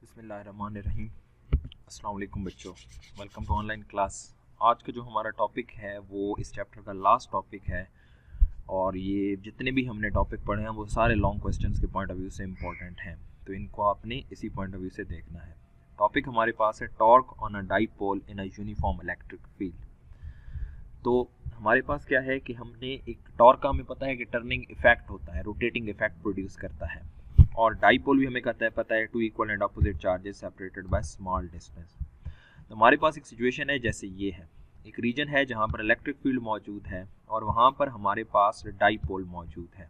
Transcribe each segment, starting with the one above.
बिस्मिल्लाहिर्रहमानिर्रहीम। अस्सलाम वालेकुम बच्चों, वेलकम टू ऑनलाइन क्लास। आज का जो हमारा टॉपिक है वो इस चैप्टर का लास्ट टॉपिक है और ये जितने भी हमने टॉपिक पढ़े हैं वो सारे लॉन्ग क्वेश्चंस के पॉइंट ऑफ व्यू से इम्पोर्टेंट हैं, तो इनको आपने इसी पॉइंट ऑफ व्यू से देखना है। टॉपिक हमारे पास है torque on a dipole in a uniform electric field. तो हमारे पास क्या है कि हमने एक टॉर्क का हमें पता है कि टर्निंग इफेक्ट होता है, रोटेटिंग इफेक्ट प्रोड्यूस करता है, और डाइपोल भी हमें पता है two equal and opposite charges separated by small distance. तो हमारे पास एक सिचुएशन है जैसे ये है, एक रीजन है जहाँ पर इलेक्ट्रिक फील्ड मौजूद है और वहाँ पर हमारे पास डाइपोल मौजूद है।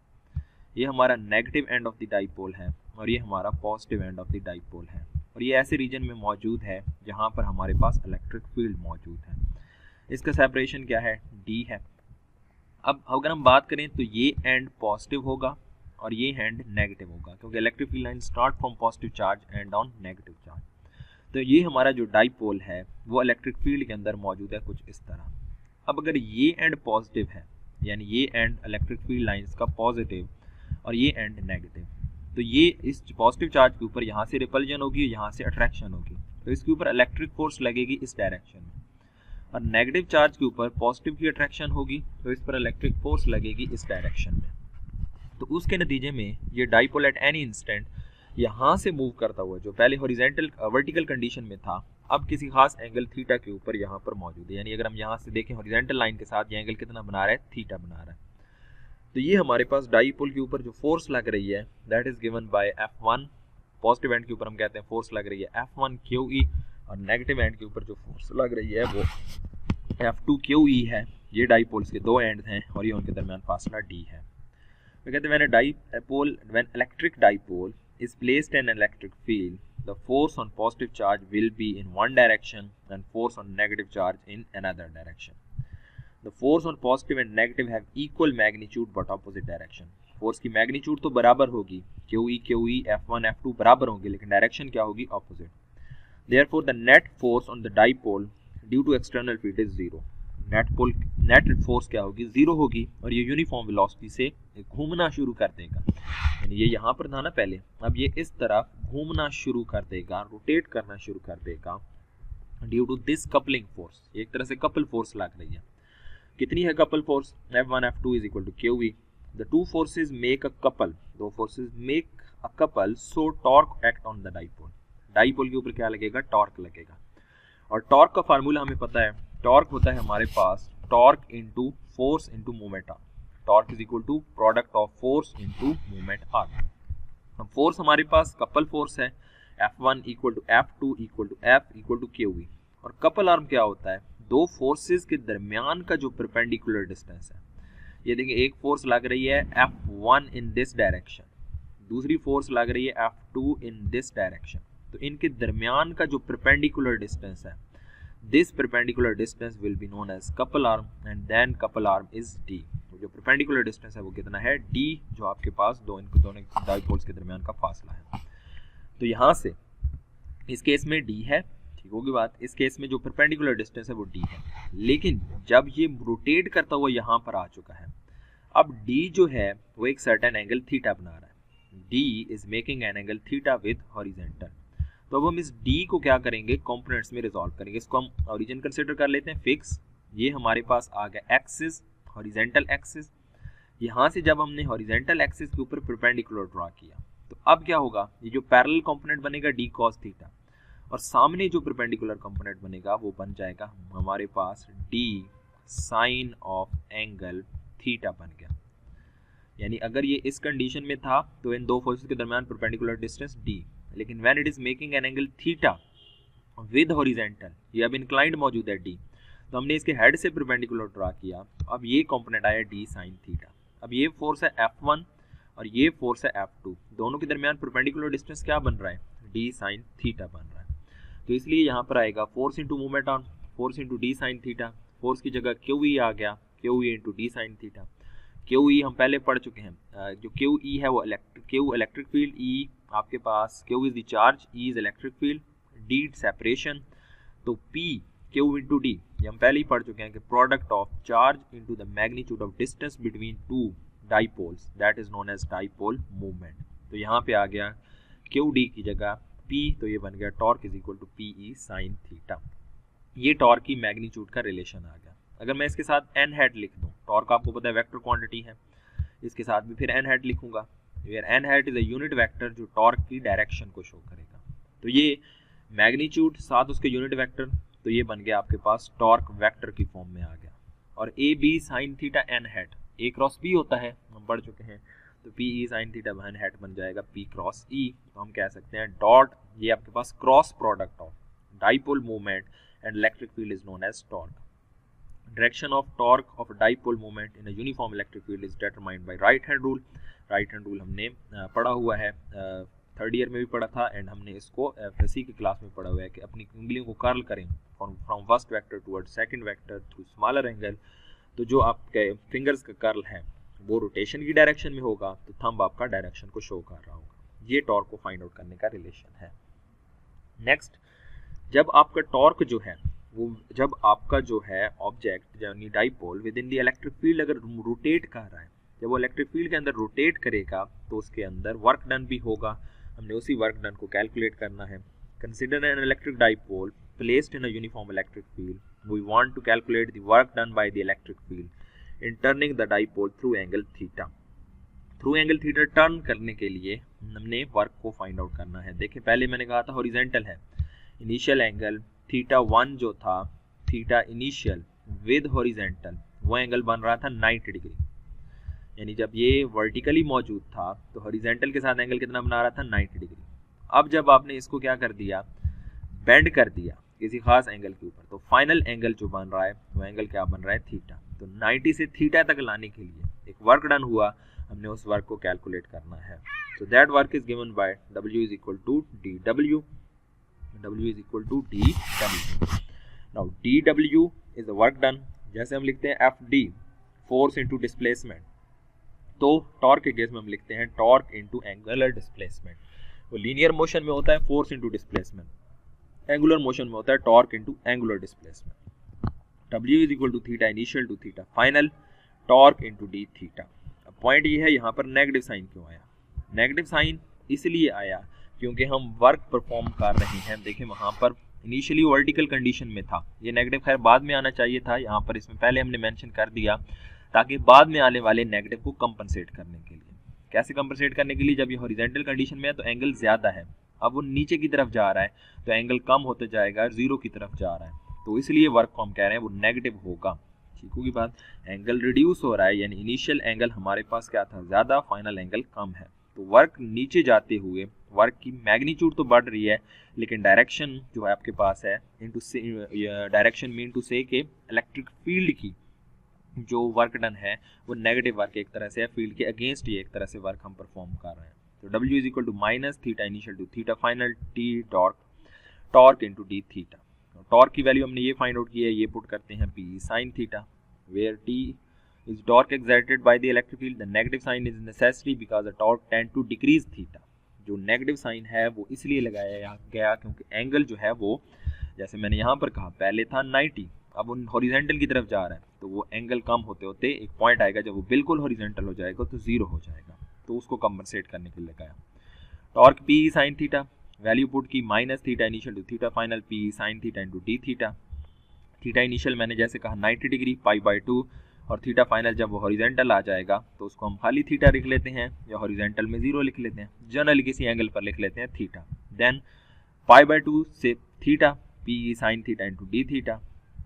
ये हमारा negative end of the dipole है और ये हमारा positive end of the dipole है, और ये ऐसे रीजन में मौजूद है जहाँ पर हमारे पास इलेक्ट्रिक फील्ड मौजूद है। इसका सेपरेशन क्या है, डी है। अब अगर हम बात करें तो ये एंड पॉजिटिव होगा और ये हैंड नेगेटिव होगा, क्योंकि electric field line start from positive charge and on negative charge. तो ये हमारा जो डाइपोल है वो इलेक्ट्रिक फील्ड के अंदर मौजूद है कुछ इस तरह। अब अगर ये एंड पॉजिटिव है, यानी ये एंड इलेक्ट्रिक फील्ड लाइंस का पॉजिटिव और ये एंड नेगेटिव, तो ये इस पॉजिटिव चार्ज के ऊपर यहाँ से रिपल्जन होगी, यहाँ से अट्रैक्शन होगी, तो इसके ऊपर इलेक्ट्रिक फोर्स लगेगी इस डायरेक्शन में, और नेगेटिव चार्ज के ऊपर पॉजिटिव की अट्रैक्शन होगी तो इस पर इलेक्ट्रिक फोर्स लगेगी इस डायरेक्शन में। तो उसके नतीजे में ये डाइपोल एट एनी इंस्टेंट यहाँ से मूव करता हुआ, जो पहले हॉरिजॉन्टल वर्टिकल कंडीशन में था, अब किसी खास एंगल थीटा के ऊपर यहाँ पर मौजूद है। यानी अगर हम यहाँ से देखें हॉरिजॉन्टल लाइन के साथ ये एंगल कितना बना रहा है, थीटा बना रहा है। तो ये हमारे पास डाइपोल के ऊपर जो फोर्स लग रही है that is given bye F1। Positive and के ऊपर हम कहते हैं फोर्स लग रही है F1 QE, और नेगेटिव एंड के ऊपर जो फोर्स लग रही है वो F2 QE है। ये डाइपोल्स के दो एंड हैं और ये उनके दरमियान फासला D है। तो कहते हैं when electric dipole is placed in an electric field, the force on positive charge will be in one direction and force on negative charge in another direction. The force on positive and negative have equal magnitude but opposite direction. Force की magnitude तो बराबर होगी, QE F1 F2 बराबर होंगे, लेकिन direction क्या होगी, opposite. Therefore the net force on the dipole due to external field is zero. Net force क्या होगी, जीरो होगी, और ये यूनिफॉर्म वेलोसिटी से घूमना शुरू कर देगा। यानी ये यहाँ पर था ना पहले, अब ये इस तरफ घूमना शुरू कर देगा, रोटेट करना शुरू कर देगा due to this coupling force. एक तरह से कपल फोर्स लग रही है। कितनी है couple force, F1 F2 is equal to QE. The two forces make a couple. दो forces make a couple, so torque act on the dipole. Dipole के ऊपर क्या लगेगा, टॉर्क लगेगा। और टॉर्क का फार्मूला हमें पता है, टॉर्क होता है हमारे पास torque into force into moment arm. Torque is equal to product of force into moment arm. अब फोर्स हमारे पास कपल फोर्स है, F1 equal to F2 equal to F equal to QE। और कपल आर्म क्या होता है, दो forces के दरमियान का जो परपेंडिकुलर डिस्टेंस है। ये देखिए, एक फोर्स लग रही है F1 इन दिस डायरेक्शन, दूसरी फोर्स लग रही है F2 इन दिस डायरेक्शन। तो इनके दरमियान का जो परपेंडिकुलर डिस्टेंस है, this perpendicular distance will be known as couple arm, and then couple arm is D। जो perpendicular distance है वो कितना है, D, जो आपके पास दोनों डाइपोल्स के दरमियान का फासला है। तो यहाँ से इस केस में D है, ठीक होगी बात। इस केस में जो perpendicular distance है वो D है, लेकिन जब ये रोटेट करता हुआ यहाँ पर आ चुका है, अब D जो है वो एक सर्टेन एंगल थीटा बना रहा है। D is making an angle theta with horizontal। तो अब हम इस D को क्या करेंगे, कंपोनेंट्स में रिजॉल्व करेंगे। इसको हम ओरिजिन कंसीडर कर लेते हैं फिक्स। ये हमारे पास आ गया एक्सिस, हॉरिजॉन्टल एक्सिस। यहाँ से जब हमने हॉरिजॉन्टल एक्सिस के ऊपर परपेंडिकुलर ड्रॉ किया, तो अब क्या होगा, ये जो पैरेलल कंपोनेंट बनेगा D cos थीटा, और सामने जो परपेंडिकुलर कंपोनेंट बनेगा वो बन जाएगा हमारे पास D sine of angle theta बन गया। यानी अगर ये इस कंडीशन में था तो इन दो फोर्सेस के दरमियान परपेंडिकुलर डिस्टेंस D, लेकिन when it is making an angle theta with horizontal, ये अब इंक्लाइंड मौजूद है D, तो हमने इसके हेड से परपेंडिकुलर ड्रा किया, अब ये कंपोनेंट आया D sin थीटा। अब ये फोर्स है F1 और ये फोर्स है F2, दोनों के दरमियान परपेंडिकुलर डिस्टेंस क्या बन रहा है, D sin थीटा बन रहा है। तो इसलिए यहाँ पर आएगा force into movement arm, force into D sin theta. Force की जगह QE आ गया, QE into D sin theta. QE हम पहले पढ़ चुके हैं, जो QE है वो Q इलेक्ट्रिक फील्ड, E आपके पास Q is the charge, E is electric field, D separation. तो P Q इंटू D ये हम पहले ही पढ़ चुके हैं कि product of charge into the magnitude of distance between two dipoles, that is known as dipole movement. तो यहाँ पे आ गया QD की जगह P, तो ये बन गया torque is equal to PE sine theta. ये टॉर्क की मैग्नीट्यूड का रिलेशन आ गया। अगर मैं इसके साथ n हैट लिख दूं, टॉर्क आपको पता है वेक्टर क्वांटिटी है, इसके साथ भी फिर n हैट लिखूंगा, where n hat is a unit vector जो टॉर्क की डायरेक्शन को शो करेगा। तो ये मैग्नीट्यूड साथ उसके यूनिट वेक्टर, तो ये बन गया आपके पास टॉर्क वेक्टर की फॉर्म में आ गया। और A B sine theta n hat, A cross B होता है, हम पढ़ चुके हैं, तो P E sine theta n hat बन जाएगा p क्रॉस ई। तो हम कह सकते हैं डॉट, ये आपके पास cross product of dipole movement and electric field is known as torque. Direction of torque of a dipole moment in a uniform electric field is determined by right hand rule. Right hand rule हमने पढ़ा हुआ है, third year में भी पढ़ा था, and हमने इसको FSC की क्लास में पढ़ा हुआ है कि अपनी उंगलियों को कर्ल करें from first vector toward second vector through smaller angle. तो जो आपके फिंगर्स का कर्ल है वो रोटेशन की डायरेक्शन में होगा, तो थंब आपका डायरेक्शन को शो कर रहा होगा। ये टॉर्क को फाइंड आउट करने का रिलेशन है। नेक्स्ट, जब आपका टॉर्क जो है वो, जब आपका जो है ऑब्जेक्ट यानी dipole with in the electric field अगर रोटेट कर रहा है, जब वो इलेक्ट्रिक फील्ड के अंदर रोटेट करेगा तो उसके अंदर वर्क डन भी होगा। हमने उसी वर्क डन को कैलकुलेट करना है। Consider an electric dipole placed in a uniform electric field, we want to calculate the work done by the electric field in turning the dipole through angle theta. Through angle theta turn करने के लिए हमने work को find out करना है। देखिए पहले मैंने कहा था हॉरिजॉन्टल है, इनिशियल एंगल थीटा 1 जो था, थीटा इनिशियल विद हॉरिजॉन्टल, वो एंगल बन रहा था 90 डिग्री। यानी जब ये वर्टिकली मौजूद था तो हॉरिजॉन्टल के साथ एंगल कितना बना रहा था, 90 डिग्री। अब जब आपने इसको क्या कर दिया, बेंड कर दिया किसी खास एंगल के ऊपर, तो फाइनल एंगल जो बन रहा है वो एंगल क्या बन रहा है, थीटा। तो 90 से थीटा तक लाने के लिए एक वर्क डन हुआ, हमने उस वर्क को कैलकुलेट करना है। So that work is given by W is equal to dW, W is equal to dW. Now dW is the work done, जैसे हम लिखते हैं FD force into displacement, तो टॉर्क के केस में हम लिखते हैं टॉर्क into angular displacement। वो लीनियर मोशन में होता है force into displacement, angular motion में होता है torque into angular displacement। W is equal to theta initial to theta final, torque into d theta। अब पॉइंट ये है यहाँ पर नेगेटिव साइन क्यों आया। नेगेटिव साइन इसलिए आया क्योंकि हम वर्क परफॉर्म कर रहे हैं। देखिए वहाँ पर इनिशियली वर्टिकल कंडीशन में था, ये नेगेटिव खैर बाद में आना चाहिए था, यहाँ पर इसमें पहले हमने मेंशन कर दिया ताकि बाद में आने वाले नेगेटिव को कंपनसेट करने के लिए। कैसे कंपनसेट करने के लिए, जब ये हॉरिजॉन्टल कंडीशन में है तो एंगल ज़्यादा है, अब वो नीचे की तरफ जा रहा है तो एंगल कम होते जाएगा, जीरो की तरफ जा रहा है, तो इसलिए वर्क को हम कह रहे हैं वो नेगेटिव होगा। ठीक होगी बात। एंगल रिड्यूस हो रहा है, यानी इनिशियल एंगल हमारे पास क्या था, ज़्यादा, फाइनल एंगल कम है, तो वर्क नीचे जाते हुए वर्क की मैग्नीट्यूड तो बढ़ रही है, लेकिन डायरेक्शन जो है आपके पास है इनटू से, डायरेक्शन मीन टू से के इलेक्ट्रिक फील्ड की जो वर्क डन है वो नेगेटिव वर्क एक तरह से है, फील्ड के अगेंस्ट ही एक तरह से वर्क हम परफॉर्म कर रहे हैं। तो W is equal to minus theta initial to theta final T torque into D theta. Torque की वैल्यू हमने ये फाइंड आउट की है, ये पुट करते हैं P sine theta, where T is torque exerted by the electric field, the negative sign is necessary because the torque tend to decrease theta। जो negative sign है वो इसलिए लगाया गया क्योंकि एंगल जो है वो, जैसे मैंने यहाँ पर कहा, पहले था 90, अब उन हॉरिजॉन्टल की तरफ जा रहा है, तो वो एंगल कम होते होते एक पॉइंट आएगा जब वो बिल्कुल हॉरिजॉन्टल हो जाएगा तो जीरो हो जाएगा, तो उसको कंपनसेट करने के लिए लगाया। Torque P sine theta, value put की minus theta initial to theta final P sine theta into D theta. Theta initial मैंने जैसे कहा 90 डिग्री π/2, और थीटा फाइनल जब वो हॉरिजॉन्टल आ जाएगा तो उसको हम खाली थीटा लिख लेते हैं, या हॉरिजॉन्टल में जीरो लिख लेते हैं, जनरली किसी एंगल पर लिख लेते हैं थीटा। देन π/2 से theta P sine theta into D theta.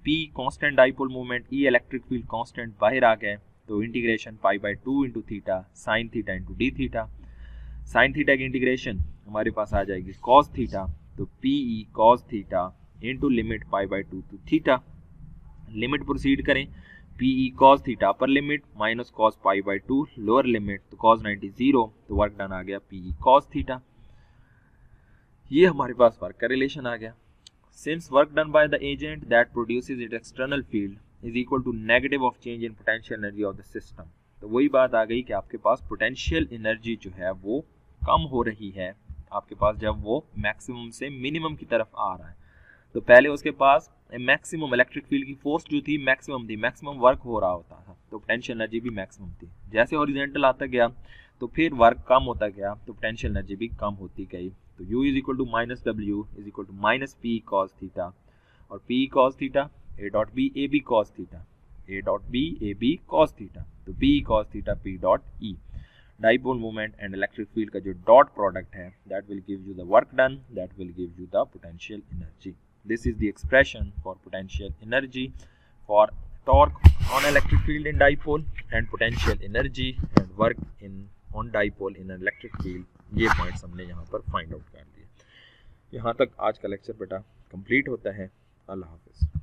P constant dipole movement, E electric field constant बाहर आ गए, तो integration π/2 into theta sine theta into D theta. Sine theta की इंटीग्रेशन हमारे पास आ जाएगी कॉस थीटा, तो PE cos theta into limit π/2 to theta. Limit proceed करें, PE cos theta upper limit minus cos π/2 lower limit, तो cos 90 0, तो work done आ गया PE cos थीटा। ये हमारे पास वर्क का रिलेशन आ गया। Since work done by the agent that produces it external field is equal to negative of change in potential energy of the system, तो वही बात आ गई कि आपके पास पोटेंशियल एनर्जी जो है वो कम हो रही है आपके पास जब वो मैक्सिमम से मिनिमम की तरफ आ रहा है। तो पहले उसके पास मैक्सिमम इलेक्ट्रिक फील्ड की फोर्स जो थी मैक्सिमम थी, मैक्सिमम वर्क हो रहा होता था, तो पोटेंशियल एनर्जी भी मैक्सिमम थी। जैसे हॉरिजॉन्टल आता गया तो फिर वर्क कम होता गया, तो पोटेंशियल एनर्जी भी कम होती गई। तो U is equal to minus W is equal to minus P cos theta, और P cos theta A dot B A B cos theta, A dot B A B cos theta, तो P cos theta P dot E. Dipole moment and electric field का जो dot product है, that will give you the work done, that will give you the potential energy. This is the expression for potential energy, for torque on electric field in dipole and potential energy and work in on dipole in an electric field। ये points हमने यहाँ पर find out कर दिए। यहाँ तक आज का लेक्चर बेटा कंप्लीट होता है। अल्लाह हाफिज़।